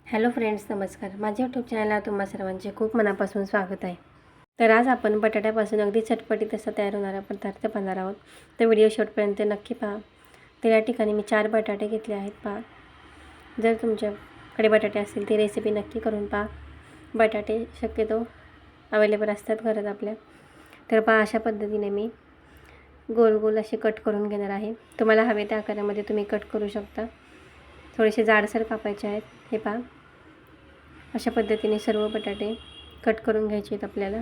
Hello friends, नमस्कार. माझ्या YouTube चॅनलला तुम्हा सर्वांचे खूप मनापासून स्वागत आहे. तर आज आपण बटाट्यापासून अगदी चटपटीत असा तयार होणारा पदार्थ बनणार आहोत. तर व्हिडिओ शेवटपर्यंत नक्की पहा. तर या ठिकाणी मी 4 बटाटे घेतले आहेत. पहा, जर तुमच्याकडे बटाटे असतील ती रेसिपी नक्की करून पहा. बटाटे शक्यतो अवेलेबल असतात घरात आपल्या. तर पहा, अशा पद्धतीने मी गोल गोल असे कट करून घेणार आहे. तुम्हाला हवे त्या आकारामध्ये तुम्ही कट करू शकता. थोडेसे जाडसर कापायचे आहेत. हे पहा, अशा पद्धतीने सर्व बटाटे कट करून घ्यायचे आहेत आपल्याला.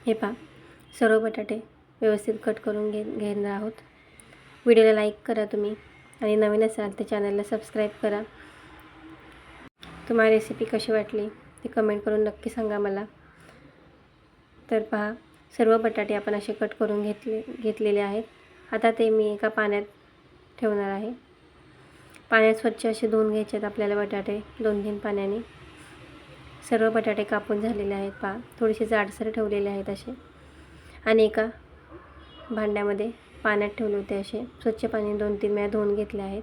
हे पहा, सर्व बटाटे व्यवस्थित कट करून घेणार आहोत. व्हिडिओला लाईक करा तुम्ही, आणि नवीन असाल तर चॅनलला सबस्क्राईब करा. तुम्हाला रेसिपी कशी वाटली ते कमेंट करून नक्की सांगा मला. तर पहा, सर्व बटाटे आपण असे कट करून घेतलेले आहेत. आता ते मी एका पाण्यात ठेवणार आहे. पाण्यात स्वच्छ असे धुवून घ्यायचे आहेत आपल्याला बटाटे 2-3 पाण्याने. सर्व बटाटे कापून झालेले आहेत. पहा, थोडेसे जाडसर ठेवलेले आहेत असे, आणि एका भांड्यामध्ये पाण्यात ठेवले होते असे. स्वच्छ पाणी 2-3 वेळा धुवून घेतले आहेत.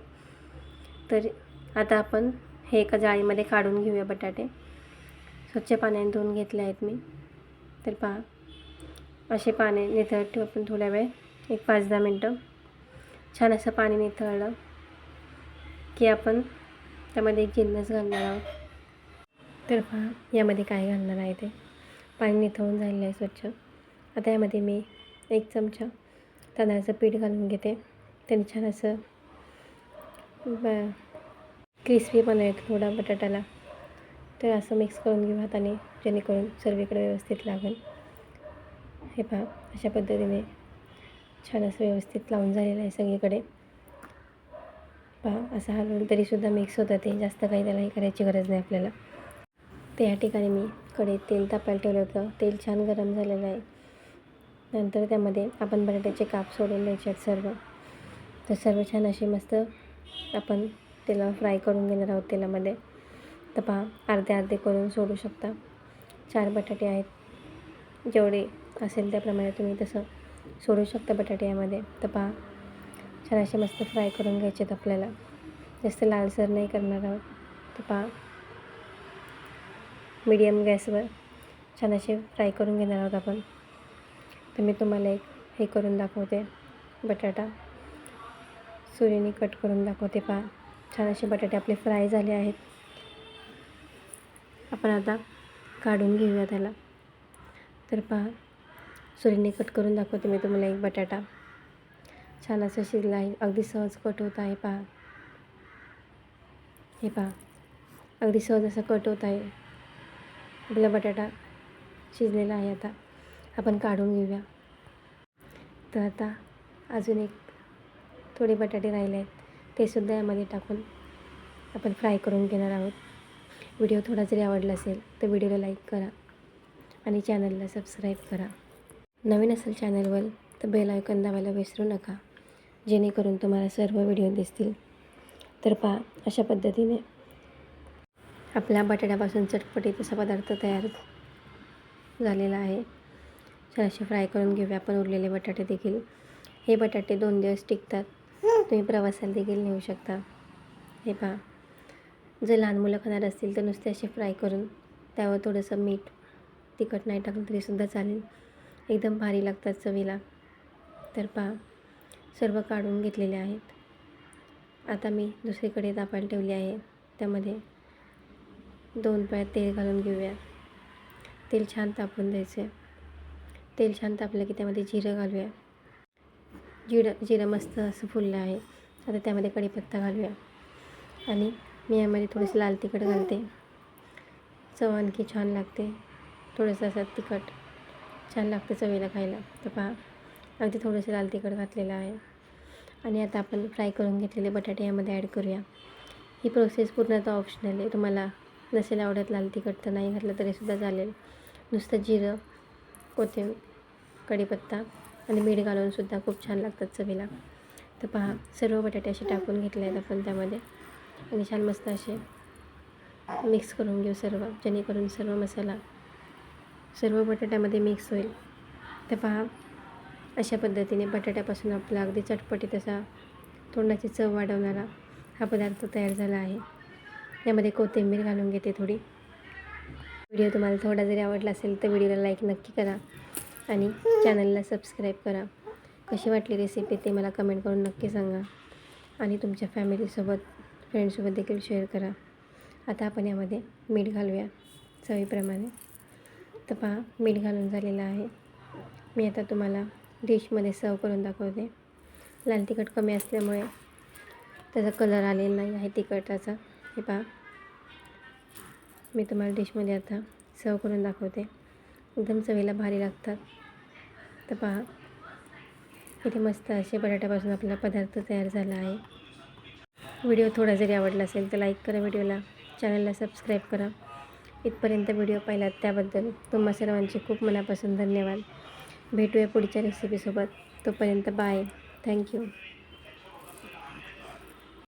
तर आता आपण हे एका जाळीमध्ये काढून घेऊया. बटाटे स्वच्छ पाण्याने धुवून घेतले आहेत मी. तर पहा, असे पाणी निथळत ठेवू आपण थोड्या वेळ, एक 5-10 मिनटं. छान असं पाणी निथळलं की आपण त्यामध्ये एक जिन्नस घालणार आहोत. तर पहा, यामध्ये काय घालणार आहे ते. पाणी निथळून झालेलं आहे स्वच्छ. आता यामध्ये मी 1 चमचा तांदळाचं पीठ घालून घेते. त्याने छान असं क्रिस्पी बनवायचं थोडा बटाट्याला. तर असं मिक्स करून घेऊ हाताने, जेणेकरून सर्वीकडे व्यवस्थित लागेल. हे पहा, अशा पद्धतीने छान असं व्यवस्थित लावून झालेलं आहे सगळीकडे. पहा, असं हलवून तरीसुद्धा मिक्स होतं ते. जास्त काही त्याला हे करायची गरज नाही आपल्याला. तर या ठिकाणी मी कढईत तेल तापायला ठेवलं होतं. तेल छान गरम झालेलं आहे. नंतर त्यामध्ये आपण बटाट्याचे काप सोडून द्यायचे आहेत सर्व. तर सर्व छान असे मस्त आपण त्याला फ्राय करून घेणार आहोत तेलामध्ये. तर पहा, अर्धे करून सोडू शकता. 4 बटाटे आहेत, जेवढे असेल त्याप्रमाणे तुम्ही तसं सोडू शकता बटाटे यामध्ये. तर पहा, छान असे मस्त फ्राय करून घ्यायचे आहेत आपल्याला. जास्त लालसर नाही करणार आहोत. तर पहा, मीडियम गॅसवर छान असे फ्राय करून घेणार आहोत आपण. तर मी तुम्हाला एक हे करून दाखवते. बटाटा सुरीने कट करून दाखवते. पहा, छान असे बटाटे आपले फ्राय झाले आहेत. आपण आता काढून घेऊया त्याला. तर पहा, सुरीने कट करून दाखवते मी तुम्हाला एक बटाटा. छान असं शिजला आहे, अगदी सहज कट होत आहे. पहा, हे पहा, अगदी सहज असं कट होत आहे. आपला बटाटा शिजलेला आहे. आता आपण काढून घेऊया. तर आता अजून एक थोडे बटाटे राहिले आहेत, ते सुद्धा यामध्ये टाकून आपण फ्राय करून घेणार आहोत. व्हिडिओ थोडा जरी आवडला असेल तर व्हिडिओला लाईक करा आणि चॅनलला सबस्क्राईब करा. नवीन असेल चॅनलवर तर बेल आयकॉन दाबायला विसरू नका, जेणेकरून तुम्हाला सर्व व्हिडिओ दिसतील. तर पहा, अशा पद्धतीने आपल्या बटाट्यापासून चटपटीत असा पदार्थ तयार झालेला आहे. छान असे फ्राय करून घेऊया आपण उरलेले बटाटे देखील. हे बटाटे 2 दिवस टिकतात. तुम्ही प्रवासाला देखील नेऊ शकता. हे पहा, जर लहान मुलं खाणार असतील तर नुसते असे फ्राय करून त्यावर थोडंसं मीठ, तिखट नाही टाकलं तरीसुद्धा चालेल. एकदम भारी लागतात चवीला. तर पहा, सर्व काढून घेतलेले आहेत. आता मी दुसरीकडे तापायला ठेवली आहे. त्यामध्ये 2 पळ्या तेल घालून घेऊया. तेल छान तापून द्यायचे. तेल छान तापलं की त्यामध्ये जिरं घालूया. जिरं मस्त असं फुललं आहे. आता त्यामध्ये कढीपत्ता घालूया, आणि मी यामध्ये थोडंसं लाल तिखट घालते. चव आणखी छान लागते. थोडंसं असं तिखट छान लागते चवीला खायला. तर पहा, अगदी थोडंसं लाल तिखट घातलेलं आहे. आणि आता आपण फ्राय करून घेतलेले बटाटे यामध्ये ॲड करूया. ही प्रोसेस पूर्णतः ऑप्शनल आहे. तुम्हाला नसेल आवडत लाल तिखट तर नाही घातलं तरीसुद्धा चालेल. नुसतं जिरं, कोथिंबीर, कढीपत्ता आणि मीठ घालूनसुद्धा खूप छान लागतात चवीला. तर पहा, सर्व बटाटे असे टाकून घेतले आहेत आपण त्यामध्ये, आणि छान मस्त असे मिक्स करून घेऊ सर्व, जेणेकरून सर्व मसाला सर्व बटाट्यामध्ये मिक्स होईल. तर पहा, अशा पद्धतीने बटाट्यापासून आपला अगदी चटपटीत असा तोंडाची चव वाढवणारा हा पदार्थ तयार झाला आहे. यामध्ये कोथिंबीर घालून घेते थोडी. व्हिडिओ तुम्हाला थोडा जरी आवडला असेल तर व्हिडिओला लाईक नक्की करा आणि चॅनलला सबस्क्राईब करा. कशी वाटली रेसिपी ते मला कमेंट करून नक्की सांगा आणि तुमच्या फॅमिलीसोबत फ्रेंड्ससोबत देखील शेअर करा. आता आपण यामध्ये मीठ घालूया चवीप्रमाणे. तर पहा, मीठ घालून झालेलं आहे. मी आता तुम्हाला डिशमध्ये सर्व करून दाखवते. लाल तिखट कमी असल्यामुळे त्याचा कलर आलेला नाही आहे तिखटाचा. हे पहा, मी तुम्हाला डिशमध्ये आता सर्व करून दाखवते. एकदम चवीला भारी लागतात. तर पहा, इथे मस्त असे बटाट्यापासून आपला पदार्थ तयार झाला आहे. व्हिडिओ थोडा जरी आवडला असेल तर लाईक करा व्हिडिओला, चॅनलला सबस्क्राईब करा. इथपर्यंत व्हिडिओ पाहिलात त्याबद्दल तुम्हा सर्वांचे खूप मनापासून धन्यवाद. भेटूया पुढच्या रेसिपीसोबत. तोपर्यंत बाय. थँक्यू.